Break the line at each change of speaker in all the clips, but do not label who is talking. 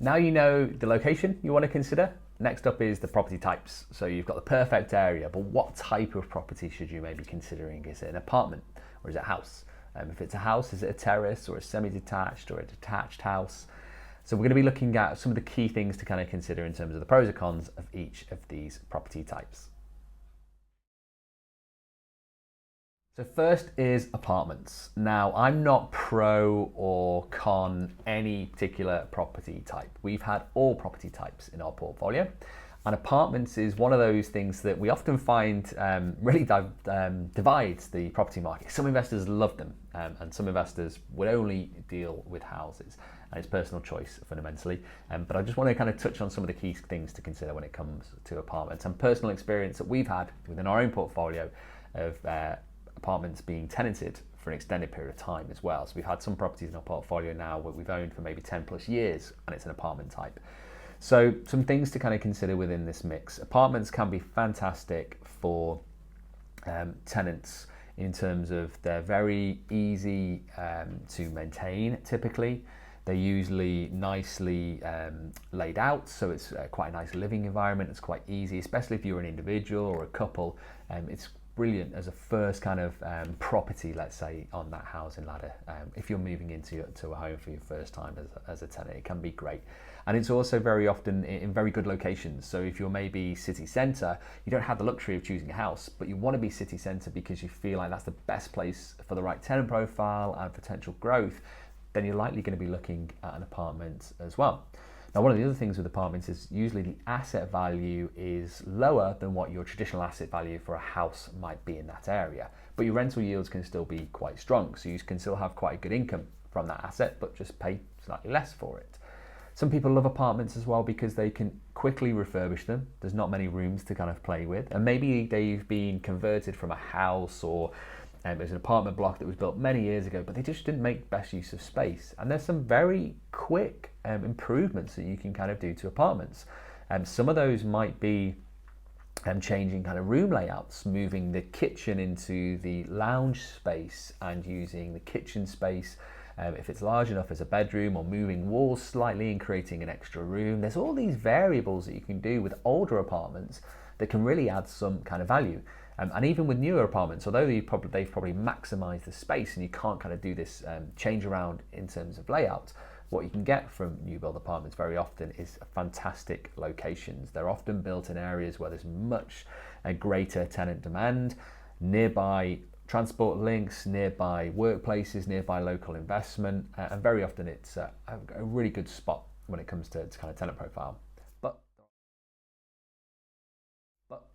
Now you know the location you want to consider. Next up is the property types. So you've got the perfect area, but what type of property should you maybe considering? Is it an apartment or is it a house? If it's a house, is it a terrace or a semi-detached or a detached house? So we're going to be looking at some of the key things to kind of consider in terms of the pros and cons of each of these property types. So first is apartments. Now, I'm not pro or con any particular property type. We've had all property types in our portfolio, and apartments is one of those things that we often find really divides the property market. Some investors love them, and some investors would only deal with houses, and it's personal choice fundamentally. But I just want to kind of touch on some of the key things to consider when it comes to apartments and personal experience that we've had within our own portfolio of apartments being tenanted for an extended period of time as well. So we've had some properties in our portfolio now where we've owned for maybe 10 plus years and it's an apartment type. So some things to kind of consider within this mix. Apartments can be fantastic for tenants in terms of they're very easy to maintain typically. They're usually nicely laid out, so it's quite a nice living environment. It's quite easy, especially if you're an individual or a couple. It's brilliant as a first kind of property, let's say, on that housing ladder. If you're moving into a home for your first time as a tenant, it can be great. And it's also very often in very good locations. So if you're maybe city centre, you don't have the luxury of choosing a house, but you want to be city centre because you feel like that's the best place for the right tenant profile and potential growth, then you're likely going to be looking at an apartment as well. Now, one of the other things with apartments is usually the asset value is lower than what your traditional asset value for a house might be in that area, but your rental yields can still be quite strong. So you can still have quite a good income from that asset, but just pay slightly less for it. Some people love apartments as well because they can quickly refurbish them. There's not many rooms to kind of play with. And maybe they've been converted from a house or there's an apartment block that was built many years ago, but they just didn't make best use of space. And there's some very quick improvements that you can kind of do to apartments. Some of those might be changing kind of room layouts, moving the kitchen into the lounge space and using the kitchen space if it's large enough as a bedroom, or moving walls slightly and creating an extra room. There's all these variables that you can do with older apartments that can really add some kind of value. And even with newer apartments, although they've probably maximised the space and you can't kind of do this change around in terms of layout, what you can get from new build apartments very often is fantastic locations. They're often built in areas where there's much greater tenant demand, nearby transport links, nearby workplaces, nearby local investment, and very often it's a really good spot when it comes to kind of tenant profile. But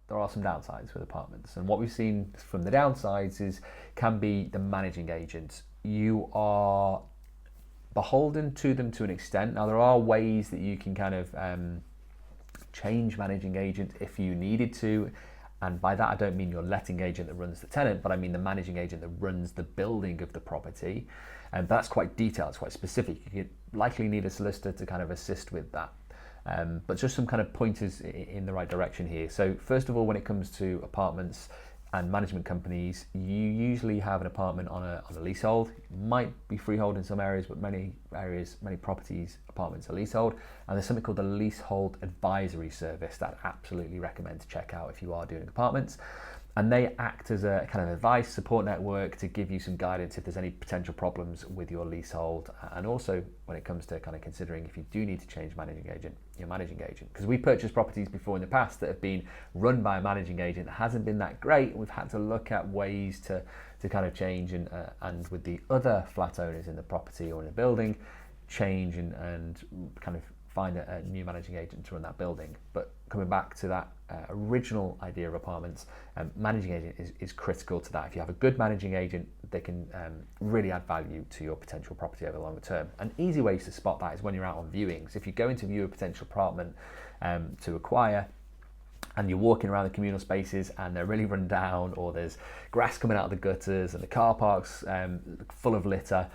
there are some downsides with apartments, and what we've seen from the downsides can be the managing agent. You are beholden to them to an extent. Now, there are ways that you can kind of change managing agent if you needed to, and by that I don't mean your letting agent that runs the tenant, but I mean the managing agent that runs the building of the property, and that's quite detailed, it's quite specific. You likely need a solicitor to kind of assist with that. But just some kind of pointers in the right direction here. So first of all, when it comes to apartments and management companies, you usually have an apartment on a leasehold. It might be freehold in some areas, but many properties, apartments are leasehold. And there's something called the Leasehold Advisory Service that I absolutely recommend to check out if you are doing apartments. And they act as a kind of advice support network to give you some guidance if there's any potential problems with your leasehold, and also when it comes to kind of considering if you do need to change your managing agent, because we purchased properties before in the past that have been run by a managing agent that hasn't been that great, and we've had to look at ways to kind of change and with the other flat owners in the property or in the building, change and kind of find a new managing agent to run that building. But coming back to that original idea of apartments, managing agent is critical to that. If you have a good managing agent, they can really add value to your potential property over the longer term. And easy ways to spot that is when you're out on viewings. If you go to view a potential apartment to acquire, and you're walking around the communal spaces and they're really run down, or there's grass coming out of the gutters and the car park's full of litter,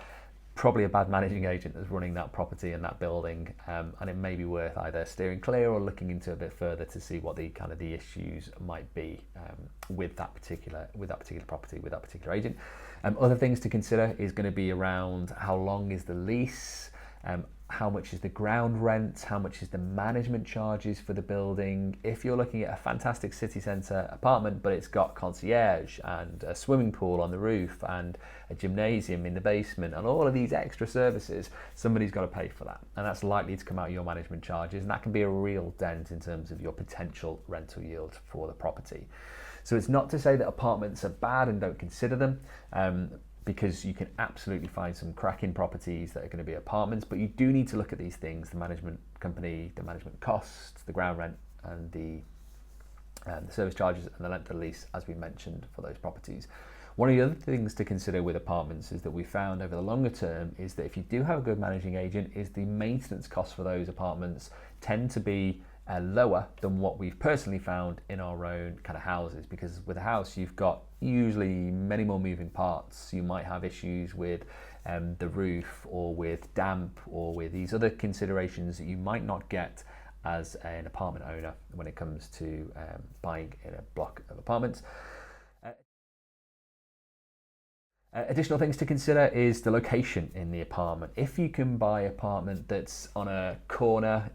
probably a bad managing agent that's running that property and that building, and it may be worth either steering clear or looking into a bit further to see what the kind of the issues might be with that particular property, with that particular agent. Other things to consider is going to be around how long is the lease. How much is the ground rent? How much is the management charges for the building? If you're looking at a fantastic city centre apartment, but it's got concierge and a swimming pool on the roof and a gymnasium in the basement and all of these extra services, somebody's got to pay for that. And that's likely to come out of your management charges, and that can be a real dent in terms of your potential rental yield for the property. So it's not to say that apartments are bad and don't consider them, because you can absolutely find some cracking properties that are going to be apartments, but you do need to look at these things: the management company, the management costs, the ground rent, and the service charges and the length of the lease, as we mentioned, for those properties. One of the other things to consider with apartments is that we found over the longer term is that if you do have a good managing agent, is the maintenance costs for those apartments tend to be lower than what we've personally found in our own kind of houses, because with a house you've got usually many more moving parts. You might have issues with the roof or with damp or with these other considerations that you might not get as an apartment owner when it comes to buying in a block of apartments. Additional things to consider is the location in the apartment. If you can buy an apartment that's on a corner,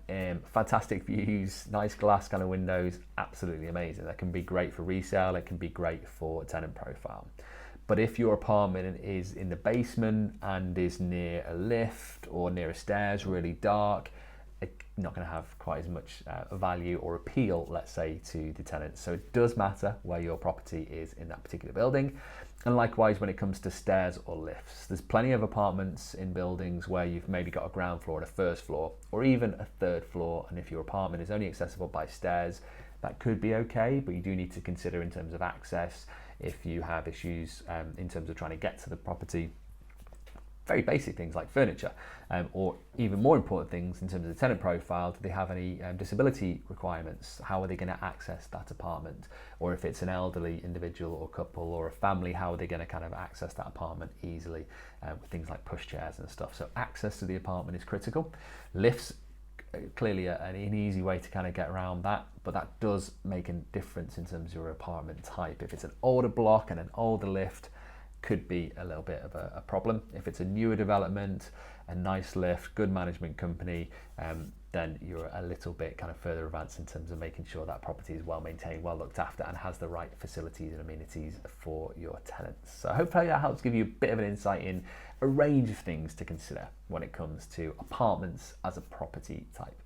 fantastic views, nice glass kind of windows, absolutely amazing. That can be great for resale, it can be great for tenant profile. But if your apartment is in the basement and is near a lift or near a stairs, really dark, it's not going to have quite as much value or appeal, let's say, to the tenants. So it does matter where your property is in that particular building. And likewise, when it comes to stairs or lifts, there's plenty of apartments in buildings where you've maybe got a ground floor and a first floor, or even a third floor. And if your apartment is only accessible by stairs, that could be okay, but you do need to consider in terms of access, if you have issues in terms of trying to get to the property. Very basic things like furniture, or even more important things in terms of the tenant profile. Do they have any disability requirements? How are they going to access that apartment? Or if it's an elderly individual or couple or a family, how are they going to kind of access that apartment easily with things like pushchairs and stuff? So access to the apartment is critical. Lifts, clearly an easy way to kind of get around that, but that does make a difference in terms of your apartment type. If it's an older block and an older lift, could be a little bit of a problem. If it's a newer development, a nice lift, good management company, then you're a little bit kind of further advanced in terms of making sure that property is well maintained, well looked after, and has the right facilities and amenities for your tenants. So hopefully that helps give you a bit of an insight in a range of things to consider when it comes to apartments as a property type.